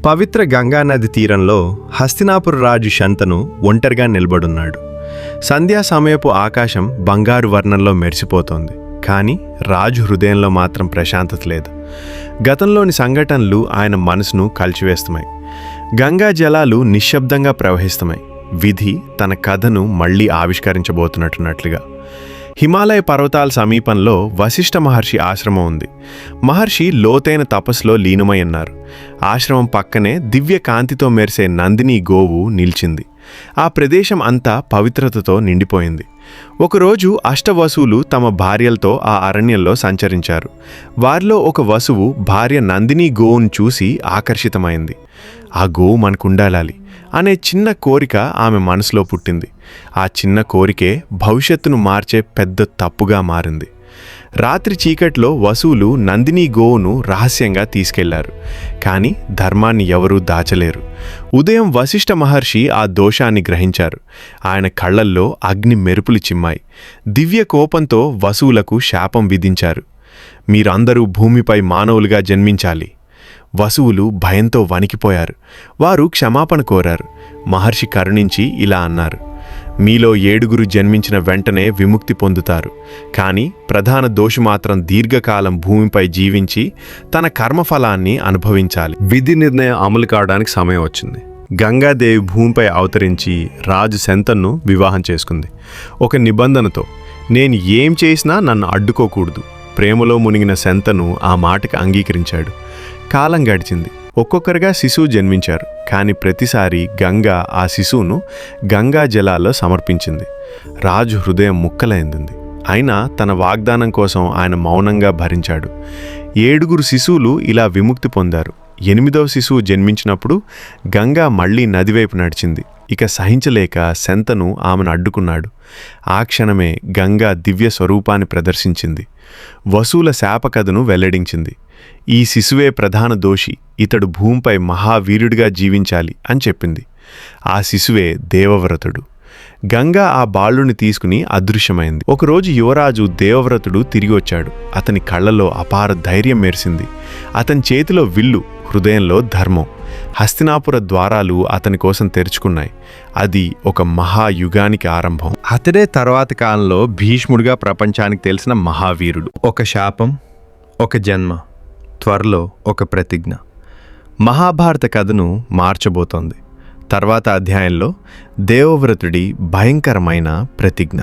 పవిత్ర గంగానది తీరంలో హస్తినాపుర రాజు శంతను ఒంటరిగా నిలబడున్నాడు. సంధ్యా సమయపు ఆకాశం బంగారు వర్ణంలో మెరిసిపోతోంది. కానీ రాజు హృదయంలో మాత్రం ప్రశాంతత లేదు. గతంలోని సంఘటనలు ఆయన మనసును కలిచివేస్తున్నాయి. గంగా జలాలు నిశ్శబ్దంగా ప్రవహిస్తున్నాయి. విధి తన కథను మళ్లీ ఆవిష్కరించబోతున్నట్టుగా. హిమాలయ పర్వతాల సమీపంలో వశిష్ఠ మహర్షి ఆశ్రమం ఉంది. మహర్షి లోతైన తపస్సులో లీనమై ఉన్నారు. ఆశ్రమం పక్కనే దివ్య కాంతితో మెరిసే నందిని గోవు నిలిచింది. ఆ ప్రదేశం అంతా పవిత్రతతో నిండిపోయింది. ఒకరోజు అష్టవసువులు తమ భార్యలతో ఆ అరణ్యంలో సంచరించారు. వారిలో ఒక వసువు భార్య నందిని గోవును చూసి ఆకర్షితమైంది. ఆ గోవు మనకుండాలి అనే చిన్న కోరిక ఆమె మనసులో పుట్టింది. ఆ చిన్న కోరికే భవిష్యత్తును మార్చే పెద్ద తప్పుగా మారింది. రాత్రి చీకట్లో వసువులు నందిని గోవును రహస్యంగా తీసుకెళ్లారు. కానీ ధర్మాన్ని ఎవరూ దాచలేరు. ఉదయం వశిష్ఠ మహర్షి ఆ దోషాన్ని గ్రహించారు. ఆయన కళ్లల్లో అగ్ని మెరుపులు చిమ్మాయి. దివ్య కోపంతో వసువులకు శాపం విధించారు. మీరందరూ భూమిపై మానవులుగా జన్మించాలి. వసువులు భయంతో వణికిపోయారు. వారు క్షమాపణ కోరారు. మహర్షి కరుణించి ఇలా అన్నారు: మీలో 7 జన్మించిన వెంటనే విముక్తి పొందుతారు. కానీ ప్రధాన దోషి మాత్రం దీర్ఘకాలం భూమిపై జీవించి తన కర్మఫలాన్ని అనుభవించాలి. విధి నిర్ణయం అమలు కావడానికి సమయం వచ్చింది. గంగాదేవి భూమిపై అవతరించి రాజు శంతన్ను వివాహం చేసుకుంది. ఒక నిబంధనతో: నేను ఏం చేసినా నన్ను అడ్డుకోకూడదు. ప్రేమలో మునిగిన శంతను ఆ మాటకు అంగీకరించాడు. కాలం గడిచింది. ఒక్కొక్కరుగా శిశువు జన్మించారు. కానీ ప్రతిసారి గంగా ఆ శిశువును గంగా జలాల్లో సమర్పించింది. రాజు హృదయం ముక్కలైంది. అయినా తన వాగ్దానం కోసం ఆయన మౌనంగా భరించాడు. 7 శిశువులు ఇలా విముక్తి పొందారు. 8వ శిశువు జన్మించినప్పుడు గంగా మళ్లీ నదివైపు నడిచింది. ఇక సహించలేక శంతను ఆమెను అడ్డుకున్నాడు. ఆ క్షణమే గంగా దివ్య స్వరూపాన్ని ప్రదర్శించింది. వసువుల శాపకథను వెల్లడించింది. ఈ శిశువే ప్రధాన దోషి. ఇతడు భూమిపై మహావీరుడిగా జీవించాలి అని చెప్పింది. ఆ శిశువే దేవవ్రతుడు. గంగా ఆ బాలుని తీసుకుని అదృశ్యమైంది. ఒకరోజు యువరాజు దేవవ్రతుడు తిరిగి వచ్చాడు. అతని కళ్లలో అపార ధైర్యం మెరిసింది. అతని చేతిలో విల్లు, హృదయంలో ధర్మం. హస్తినాపుర ద్వారాలు అతని కోసం తెరుచుకున్నాయి. అది ఒక మహాయుగానికి ఆరంభం. అతడే తర్వాతి కాలంలో భీష్ముడిగా ప్రపంచానికి తెలిసిన మహావీరుడు. ఒక శాపం, ఒక జన్మ, త్వరలో ఒక ప్రతిజ్ఞ. మహాభారత కథను మార్చబోతోంది. తర్వాత అధ్యాయంలో దేవవ్రతుడి భయంకరమైన ప్రతిజ్ఞ.